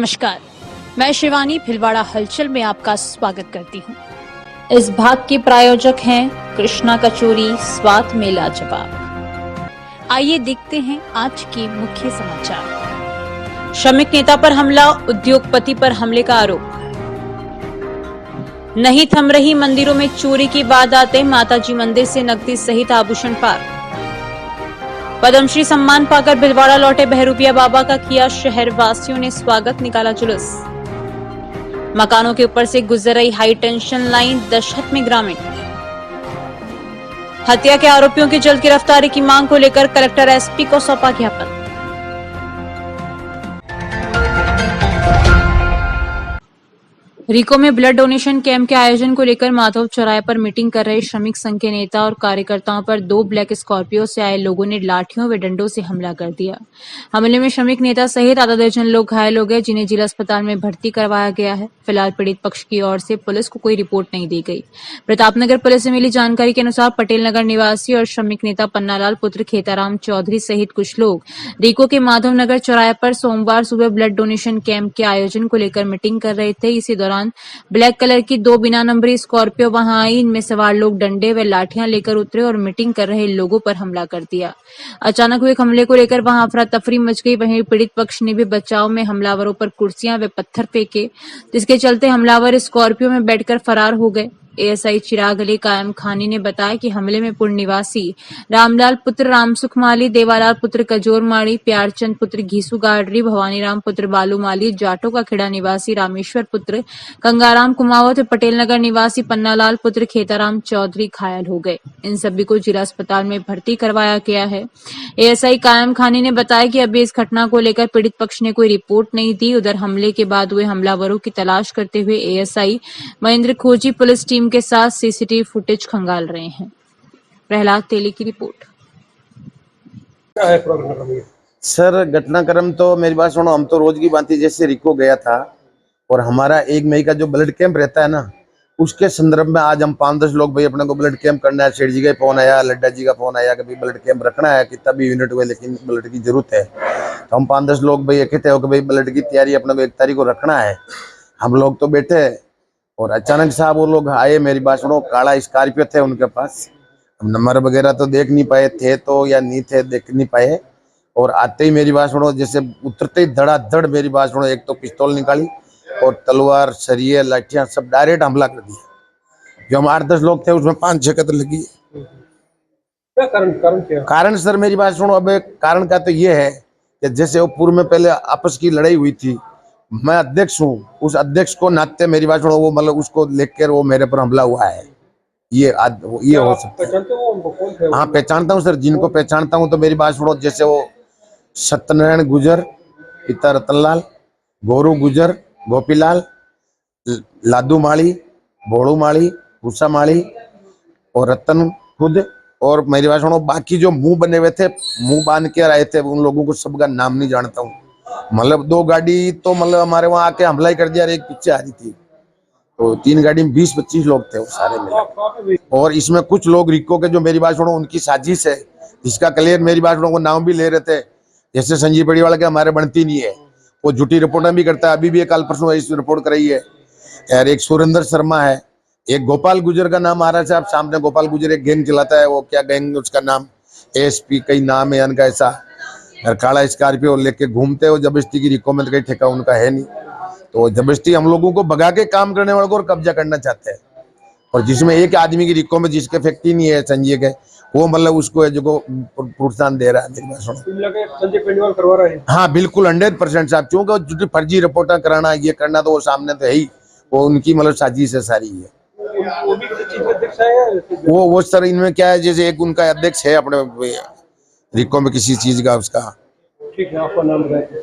नमस्कार, मैं शिवानी भिलवाड़ा हलचल में आपका स्वागत करती हूँ। इस भाग के प्रायोजक हैं कृष्णा कचोरी, स्वाद में लाजवाब। आइए देखते हैं आज के मुख्य समाचार। श्रमिक नेता पर हमला, उद्योगपति पर हमले का आरोप। नहीं थम रही मंदिरों में चोरी की वारदातें, माताजी मंदिर से नकदी सहित आभूषण पार। पद्मश्री सम्मान पाकर भिलवाड़ा लौटे बहरूपिया बाबा का किया शहर वासियों ने स्वागत, निकाला जुलूस। मकानों के ऊपर से गुजर रही हाई टेंशन लाइन, दशहत में ग्रामीण। हत्या के आरोपियों की जल्द गिरफ्तारी की मांग को लेकर कलेक्टर एसपी को सौंपा ज्ञापन। रिको में ब्लड डोनेशन कैंप के आयोजन को लेकर माधव चौराहे पर मीटिंग कर रहे श्रमिक संघ के नेता और कार्यकर्ताओं पर 2 ब्लैक स्कॉर्पियो से आए लोगों ने लाठियों व डंडों से हमला कर दिया। हमले में श्रमिक नेता सहित आधा दर्जन लोग घायल हो गए, जिन्हें जिला अस्पताल में भर्ती करवाया गया है। फिलहाल पीड़ित पक्ष की ओर से पुलिस को कोई रिपोर्ट नहीं दी गई। प्रतापनगर पुलिस से मिली जानकारी के अनुसार पटेल नगर निवासी और श्रमिक नेता पन्नालाल पुत्र खेताराम चौधरी सहित कुछ लोग रिको के माधव नगर चौराहे पर सोमवार सुबह ब्लड डोनेशन कैंप के आयोजन को लेकर मीटिंग कर रहे थे। इसी दौरान ब्लैक कलर की 2 बिना नंबरी स्कॉर्पियो वहां आई। इनमें सवार लोग डंडे व लाठियां लेकर उतरे और मीटिंग कर रहे लोगों पर हमला कर दिया। अचानक हुए हमले को लेकर वहां अफरा तफरी मच गई। वहीं पीड़ित पक्ष ने भी बचाव में हमलावरों पर कुर्सियां व पत्थर फेंके, जिसके चलते हमलावर स्कॉर्पियो में बैठकर फरार हो गए। एएसआई चिराग अली कायम खानी ने बताया कि हमले में पूर्ण निवासी रामलाल पुत्र रामसुख माली, देवालाल पुत्र कजोर माली, प्यारचंद पुत्र घीसू गाडरी, भवानी राम पुत्र बालू माली, जाटो का खेड़ा निवासी रामेश्वर पुत्र गंगाराम कुमावत, पटेल नगर निवासी पन्नालाल पुत्र खेताराम चौधरी घायल हो गए। इन सभी को जिला अस्पताल में भर्ती करवाया गया है। एएसआई कायम खानी ने बताया कि अभी इस घटना को लेकर पीड़ित पक्ष ने कोई रिपोर्ट नहीं दी। उधर हमले के बाद हुए हमलावरों की तलाश करते हुए एएसआई महेंद्र खोजी पुलिस टीम के साथ सीसीटीवी फुटेज खंगाल रहे हैं। प्रहलाद तेली की रिपोर्ट। क्या है प्रॉब्लम? सर, घटनाक्रम तो मेरी बात सुनो, हम तो रोज की भांति जैसे रिको गया था और हमारा 1 मई का जो ब्लड कैंप रहता है ना, उसके संदर्भ में आज हम 5-10 लोग भाई अपने को ब्लड कैंप करना है। सेठ जी का फोन आया, लड्डा जी का फोन आया कि भाई ब्लड कैंप रखना है, कितना भी यूनिट हुए लेकिन ब्लड की जरूरत है। तो हम 5-10 लोग भाई इकट्ठे होकर भाई ब्लड की तैयारी अपने को 1 तारीख को रखना है। हम लोग तो बैठे और अचानक से वो लोग आए। मेरी बात सुनो, काला स्कॉर्पियो थे उनके पास। हम नंबर वगैरह तो देख नहीं पाए थे तो या नहीं थे, देख नहीं पाए। और आते ही मेरी बात सुनो, जैसे उतरते ही धड़ाधड़ मेरी बात सुनो, एक तो पिस्तौल निकाली और तलवार, सरिये, लाठियां सब डायरेक्ट हमला कर दिया। जो हम 8-10 लोग थे उसमें 5-6 कत्ल लगी। क्या कारण क्या? कारण सर मेरी बात सुनो, अब कारण का तो ये है कि जैसे वो पूर्व में पहले आपस की लड़ाई हुई थी, मैं अध्यक्ष हूँ, उस अध्यक्ष को नाते मेरी बात सुनो, वो मतलब उसको लेकर वो मेरे पर हमला हुआ है। ये हो सकता है। हाँ, पहचानता हूँ सर, जिनको पहचानता हूँ तो मेरी बात सुनो, जैसे वो सत्यनारायण गुजर, पिता रतनलाल, गोरू गुजर, गोपीलाल, लादू माली, भोड़ू माली, भूसा माली और रतन खुद। और मेरी बात सुनो, बाकी जो मुंह बने हुए थे, मुंह बांध के आए थे, उन लोगों को सबका नाम नहीं जानता हूँ। मतलब 2 गाड़ी तो मतलब हमारे वहां आके हमला ही कर दिया, एक पीछे आ रही थी। तो 3 गाड़ी में 20-25 लोग थे वो सारे में। और इसमें कुछ लोग रिको के, जो मेरी बात सुनो उनकी साजिश है, जिसका क्लियर मेरी बात सुनो वो नाम भी ले रहे थे। जैसे संजीव पड़ीवाल के हमारे बनती नहीं है, वो झूठी रिपोर्टें भी करता है। अभी भी एक कल परसों इस रिपोर्ट कराई है यार। एक सुरेंद्र शर्मा है, एक गोपाल गुजर का नाम आ रहा है साहब सामने। गोपाल गुजर एक गैंग चलाता है, वो क्या गैंग उसका नाम, एसपी कई नाम है उनका ऐसा। काला स्कॉर्पियो लेके घूमते हो, जबरदस्ती की रिको में तो कहीं ठेका उनका है नहीं। तो जबरदस्ती हम लोगों को भगा के काम करने वालों को और कब्जा करना चाहते हैं। और जिसमें एक आदमी की रिको में जिसके फैक्ट्री नहीं है संजय के, वो मतलब उसको है जो प्रोत्साहन दे रहा है। संजय पेंडवाल करवा रहा है। हाँ बिल्कुल 100% साहब, क्योंकि फर्जी रिपोर्टर कराना ये करना तो वो सामने तो है ही, वो उनकी मतलब साजिश है सारी है। वो भी किसी चीज का अध्यक्ष है? वो सर इनमें क्या है, जैसे एक उनका अध्यक्ष है अपने रिको में किसी चीज का उसका। ठीक है, आपका नाम बताइए।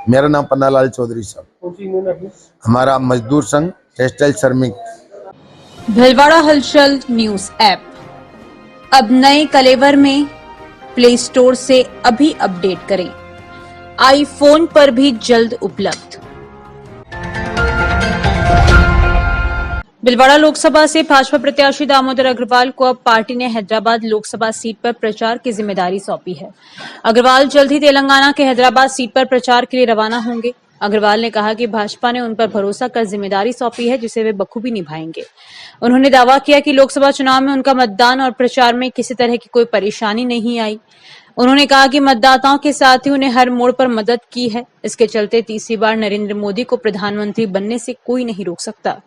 मेरा नाम पन्नालाल चौधरी साहब। कौन सी यूनियन है? हमारा मजदूर संघ टेक्सटाइल श्रमिक। भिलवाड़ा हलचल न्यूज ऐप अब नए कलेवर में प्ले स्टोर से अभी अपडेट करें। आईफोन पर भी जल्द उपलब्ध। भिलवाड़ा लोकसभा से भाजपा प्रत्याशी दामोदर अग्रवाल को अब पार्टी ने हैदराबाद लोकसभा सीट पर प्रचार की जिम्मेदारी सौंपी है। अग्रवाल जल्द ही तेलंगाना के हैदराबाद सीट पर प्रचार के लिए रवाना होंगे। अग्रवाल ने कहा कि भाजपा ने उन पर भरोसा कर जिम्मेदारी सौंपी है जिसे वे बखूबी निभाएंगे। उन्होंने दावा किया कि लोकसभा चुनाव में उनका मतदान और प्रचार में किसी तरह की कोई परेशानी नहीं आई। उन्होंने कहा कि मतदाताओं के साथ ही उन्हें हर मोड़ पर मदद की है। इसके चलते तीसरी बार नरेंद्र मोदी को प्रधानमंत्री बनने से कोई नहीं रोक सकता।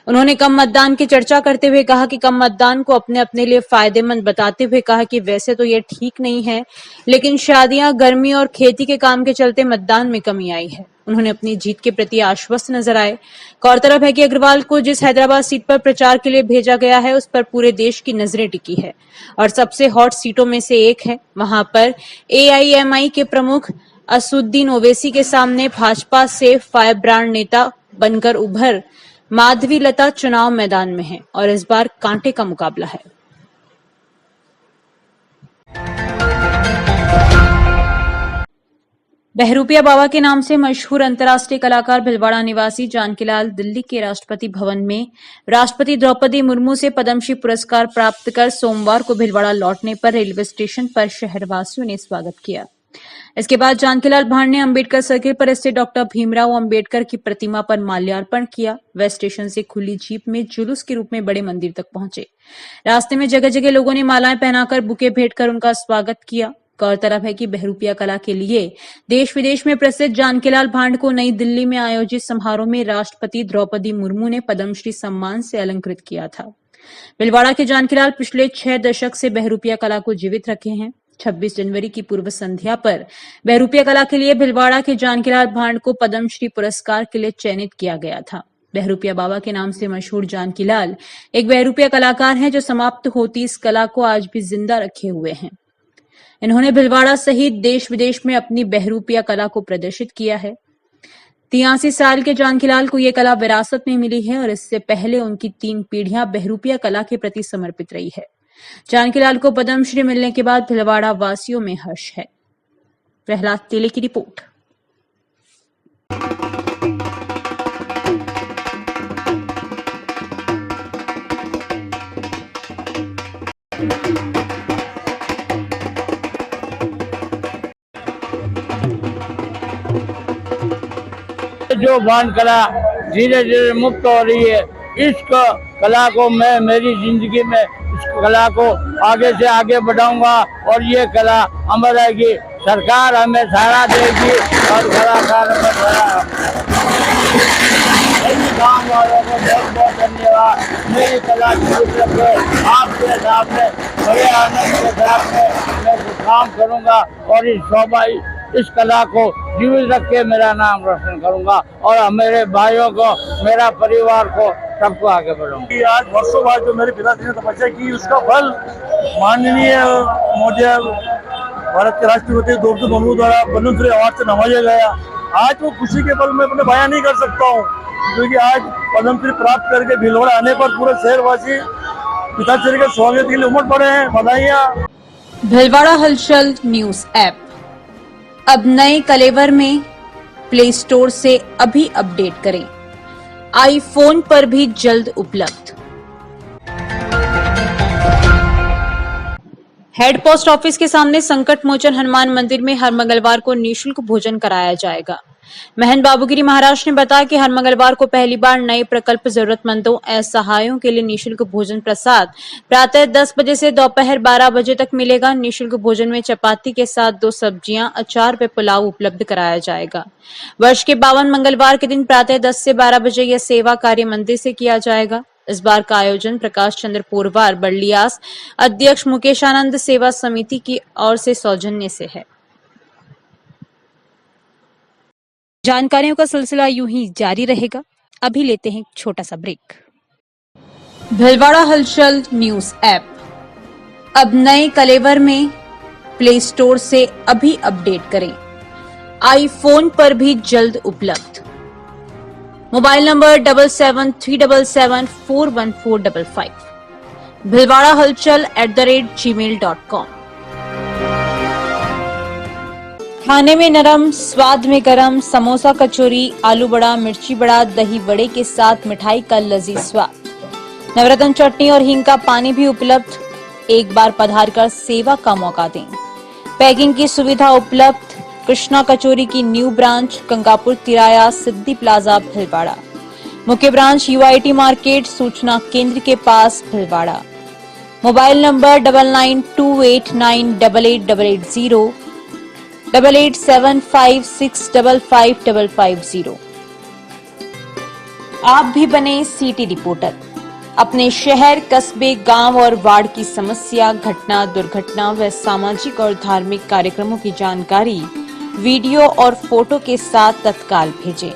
उन्होंने कम मतदान की चर्चा करते हुए कहा कि कम मतदान को अपने अपने लिए फायदेमंद बताते हुए कहा कि वैसे तो ये ठीक नहीं है, लेकिन शादियां, गर्मी और खेती के काम के चलते मतदान में कमी आई है। उन्होंने अपनी जीत के प्रति आश्वस्त नजर आए। गौरतलब है कि अग्रवाल को जिस हैदराबाद सीट पर प्रचार के लिए भेजा गया है उस पर पूरे देश की नजरें टिकी है और सबसे हॉट सीटों में से एक है। वहां पर एआईएमआई के प्रमुख असुद्दीन ओवैसी के सामने भाजपा से फायर ब्रांड नेता बनकर उभर माधवी लता चुनाव मैदान में है और इस बार कांटे का मुकाबला है। बहरूपिया बाबा के नाम से मशहूर अंतर्राष्ट्रीय कलाकार भिलवाड़ा निवासी जानकीलाल दिल्ली के राष्ट्रपति भवन में राष्ट्रपति द्रौपदी मुर्मू से पद्मश्री पुरस्कार प्राप्त कर सोमवार को भिलवाड़ा लौटने पर रेलवे स्टेशन पर शहरवासियों ने स्वागत किया। इसके बाद जानकीलाल भांड ने अंबेडकर सर्किल पर स्थित डॉक्टर भीमराव अंबेडकर की प्रतिमा पर माल्यार्पण किया। वह स्टेशन से खुली जीप में जुलूस के रूप में बड़े मंदिर तक पहुंचे। रास्ते में जगह जगह लोगों ने मालाएं पहनाकर बुके भेंट कर उनका स्वागत किया। गौरतलब है कि बहरूपिया कला के लिए देश विदेश में प्रसिद्ध जानकीलाल भांड को नई दिल्ली में आयोजित समारोह में राष्ट्रपति द्रौपदी मुर्मू ने पद्मश्री सम्मान से अलंकृत किया था। भिलवाड़ा के जानकीलाल पिछले 6 दशक से बहरूपिया कला को जीवित रखे हैं। 26 जनवरी की पूर्व संध्या पर बहरूपिया कला के लिए भिलवाड़ा के जानकीलाल भांड को पद्मश्री पुरस्कार के लिए चयनित किया गया था। बहरूपिया बाबा के नाम से मशहूर जानकीलाल एक बहरूपिया कलाकार हैं जो समाप्त होती इस कला को आज भी जिंदा रखे हुए हैं। इन्होंने भिलवाड़ा सहित देश विदेश में अपनी बहरूपिया कला को प्रदर्शित किया है। 83 साल के जानकीलाल को यह कला विरासत में मिली है और इससे पहले उनकी 3 पीढ़ियां बहरूपिया कला के प्रति समर्पित रही है। जानकीलाल को पद्मश्री मिलने के बाद भिलवाड़ा वासियों में हर्ष है। प्रहलाद तेले की रिपोर्ट। जो भांड कला धीरे धीरे मुक्त हो रही है, इस कला को मैं मेरी जिंदगी में इस कला को आगे से आगे बढ़ाऊंगा और ये कला अमर रहेगी। सरकार हमें सहारा देगी और कलाकार हमें सहारा। गाँव वालों को बहुत बहुत धन्यवाद। मेरी कला जीवित रखे, आपके सामने बड़े आनंद के साथ मैं काम करूंगा और इस कला को जीवित रख के मेरा नाम रोशन करूंगा और मेरे भाइयों को, मेरा परिवार को, सबको आगे बढ़ाऊंगा। आज वर्षों बाद जो मेरे पिताजी ने तपस्या की उसका फल माननीय मोदी भारत के राष्ट्रपति द्रौपदी मुर्मू द्वारा पद्मश्री अवार्ड से नवाजा गया। आज वो खुशी के पल मैं अपने बयान नहीं कर सकता हूँ, क्योंकि आज पद्मश्री प्राप्त करके भिलवाड़ा आने पर पूरे शहरवासी पिताश्री के स्वागत के लिए उमड़ पड़े हैं। बधाइयाँ। भिलवाड़ा हलचल न्यूज ऐप अब नए कलेवर में प्ले स्टोर से अभी अपडेट करें। आईफोन पर भी जल्द उपलब्ध। हेड पोस्ट ऑफिस के सामने संकट मोचन हनुमान मंदिर में हर मंगलवार को निःशुल्क भोजन कराया जाएगा। महंत बाबूगिरी महाराज ने बताया कि हर मंगलवार को पहली बार नए प्रकल्प जरूरतमंदों असहायों के लिए निःशुल्क भोजन प्रसाद प्रातः 10 बजे से दोपहर 12 बजे तक मिलेगा। निःशुल्क भोजन में चपाती के साथ 2 सब्जियां, अचार व पुलाव उपलब्ध कराया जाएगा। वर्ष के 52 मंगलवार के दिन प्रातः 10 से 12 बजे यह सेवा कार्य मंदिर से किया जाएगा। इस बार का आयोजन प्रकाश चंद्र पोरवार बल्लियास अध्यक्ष मुकेश आनंद सेवा समिति की ओर से सौजन्य से है। जानकारियों का सिलसिला यूं ही जारी रहेगा। अभी लेते हैं एक छोटा सा ब्रेक। भिलवाड़ा हलचल न्यूज ऐप अब नए कलेवर में प्ले स्टोर से अभी अपडेट करें। आईफोन पर भी जल्द उपलब्ध। Mobile number 7737741455। भिलवाड़ा हलचल @gmail.com। खाने में नरम, स्वाद में गरम, समोसा, कचौरी, आलू बड़ा, मिर्ची बड़ा, दही बड़े के साथ मिठाई का लजीज स्वाद, नवरत्न चटनी और हींग का पानी भी उपलब्ध। एक बार पधार कर सेवा का मौका दें। पैकिंग की सुविधा उपलब्ध। कृष्णा कचोरी की न्यू ब्रांच गंगापुर तिराया सिद्धि प्लाजा भीलवाड़ा। मुख्य ब्रांच UIT मार्केट सूचना केंद्र के पास भीलवाड़ा। Mobile number 9928988880 8875655550। आप भी बने सिटी रिपोर्टर। अपने शहर, कस्बे, गांव और वार्ड की समस्या, घटना, दुर्घटना व सामाजिक और धार्मिक कार्यक्रमों की जानकारी वीडियो और फोटो के साथ तत्काल भेजें।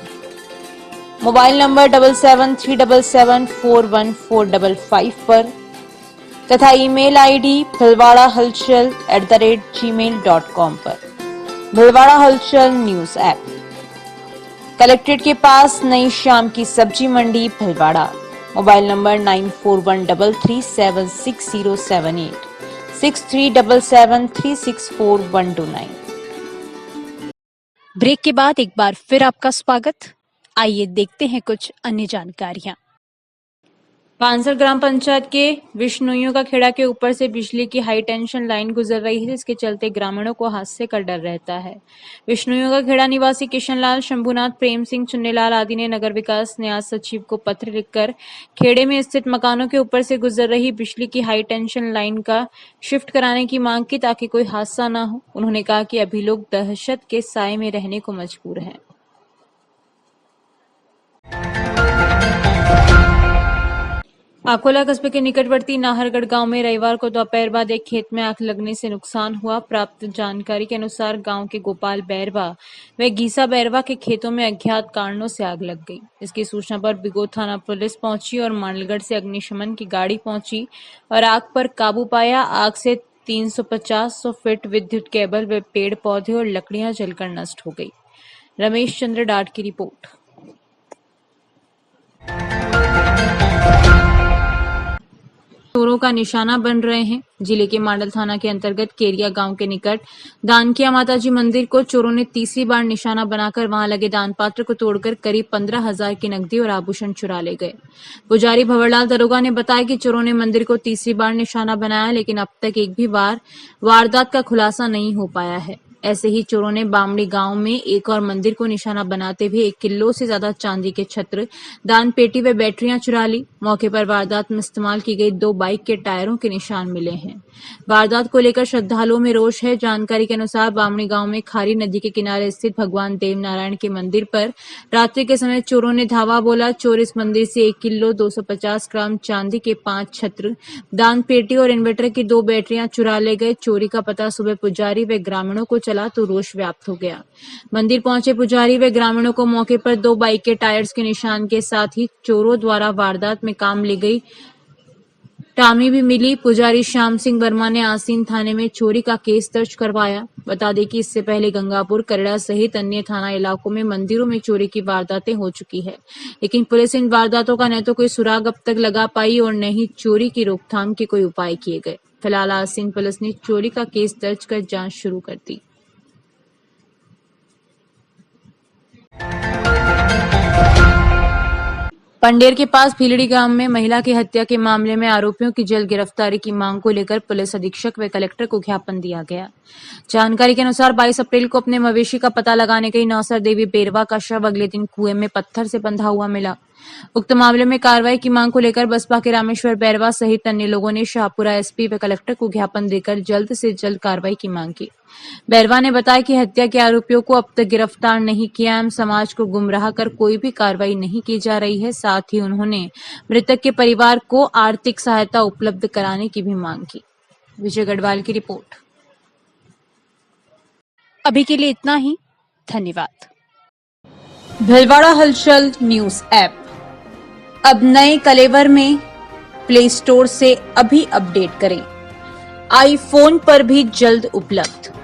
मोबाइल नंबर 7737741455 पर तथा ईमेल ID philwada.halchal@gmail.com पर। भीलवाड़ा हलचल न्यूज ऐप। कलेक्ट्रेट के पास नई शाम की सब्जी मंडी भीलवाड़ा। Mobile number 9413376078 6377364129। ब्रेक के बाद एक बार फिर आपका स्वागत। आइए देखते हैं कुछ अन्य जानकारियां। पानसर ग्राम पंचायत के विष्णुइयों का खेड़ा के ऊपर से बिजली की हाई टेंशन लाइन गुजर रही है, जिसके चलते ग्रामीणों को हादसे का डर रहता है। विष्णुइयों का खेड़ा निवासी किशनलाल, शंभुनाथ, प्रेम सिंह, चुन्नीलाल आदि ने नगर विकास न्यास सचिव को पत्र लिखकर खेड़े में स्थित मकानों के ऊपर से गुजर रही बिजली की हाई टेंशन लाइन का शिफ्ट कराने की मांग की, ताकि कोई हादसा न हो। उन्होंने कहा कि अभी लोग दहशत के साए में रहने को मजबूर हैं। अकोला कस्बे के निकटवर्ती नाहरगढ़ गांव में रविवार को दोपहर बाद एक खेत में आग लगने से नुकसान हुआ। प्राप्त जानकारी के अनुसार गांव के गोपाल बैरवा व गीसा बैरवा के खेतों में अज्ञात कारणों से आग लग गई। इसकी सूचना पर बिगो थाना पुलिस पहुंची और मांडलगढ़ से अग्निशमन की गाड़ी पहुंची और आग पर काबू पाया। आग से 350 फीट विद्युत केबल व पेड़ पौधे और लकड़ियां जलकर नष्ट हो गई। रमेश चंद्र डाट की रिपोर्ट। चोरों का निशाना बन रहे हैं। जिले के मांडल थाना के अंतर्गत केरिया गांव के निकट दानकिया माताजी मंदिर को चोरों ने तीसरी बार निशाना बनाकर वहां लगे दान पात्र को तोड़कर करीब 15,000 की नकदी और आभूषण चुरा ले गए। पुजारी भंवरलाल दरोगा ने बताया कि चोरों ने मंदिर को तीसरी बार निशाना बनाया, लेकिन अब तक एक भी बार वारदात का खुलासा नहीं हो पाया है। ऐसे ही चोरों ने बामड़ी गांव में एक और मंदिर को निशाना बनाते हुए 1 किलो से ज्यादा चांदी के छत्र, दान पेटी व बैटरियां चुरा ली। मौके पर वारदात में इस्तेमाल की गई 2 बाइक के टायरों के निशान मिले हैं। वारदात को लेकर श्रद्धालुओं में रोष है। जानकारी के अनुसार बामड़ी गांव में खारी नदी के किनारे स्थित भगवान देव नारायण के मंदिर पर रात्रि के समय चोरों ने धावा बोला। चोर इस मंदिर से 1 किलो 250 ग्राम चांदी के 5 छत्र, दान पेटी और इन्वर्टर की 2 बैटरियां चुरा ले गए। चोरी का पता सुबह पुजारी व ग्रामीणों को चला तो रोष व्याप्त हो गया। मंदिर पहुंचे पुजारी व ग्रामीणों को मौके पर 2 बाइक के टायर्स के निशान के साथ ही चोरों द्वारा वारदात में काम ली गई टामी भी मिली। पुजारी श्याम सिंह वर्मा ने आसीन थाने में चोरी का केस दर्ज करवाया। बता दें कि इससे पहले गंगापुर, करड़ा सहित अन्य थाना इलाकों में मंदिरों में चोरी की वारदातें हो चुकी है, लेकिन पुलिस इन वारदातों का न तो कोई सुराग अब तक लगा पाई और न ही चोरी की रोकथाम के कोई उपाय किए गए। फिलहाल आसीन पुलिस ने चोरी का केस दर्ज कर जांच शुरू कर दी। पंडेर के पास भीलड़ी गांव में महिला की हत्या के मामले में आरोपियों की जल्द गिरफ्तारी की मांग को लेकर पुलिस अधीक्षक व कलेक्टर को ज्ञापन दिया गया। जानकारी के अनुसार 22 अप्रैल को अपने मवेशी का पता लगाने गई नौसर देवी बेरवा का शव अगले दिन कुएं में पत्थर से बंधा हुआ मिला। उक्त मामले में कार्रवाई की मांग को लेकर बसपा के रामेश्वर बैरवा सहित अन्य लोगों ने शाहपुरा SP व कलेक्टर को ज्ञापन देकर जल्द से जल्द कार्रवाई की मांग की। बैरवा ने बताया कि हत्या के आरोपियों को अब तक गिरफ्तार नहीं किया एवं समाज को गुमराह कर कोई भी कार्रवाई नहीं की जा रही है। साथ ही उन्होंने मृतक के परिवार को आर्थिक सहायता उपलब्ध कराने की भी मांग की। विजय गढ़वाल की रिपोर्ट। अभी के लिए इतना ही। धन्यवाद। भीलवाड़ा हलचल न्यूज ऐप अब नए कलेवर में प्ले स्टोर से अभी अपडेट करें। आईफोन पर भी जल्द उपलब्ध।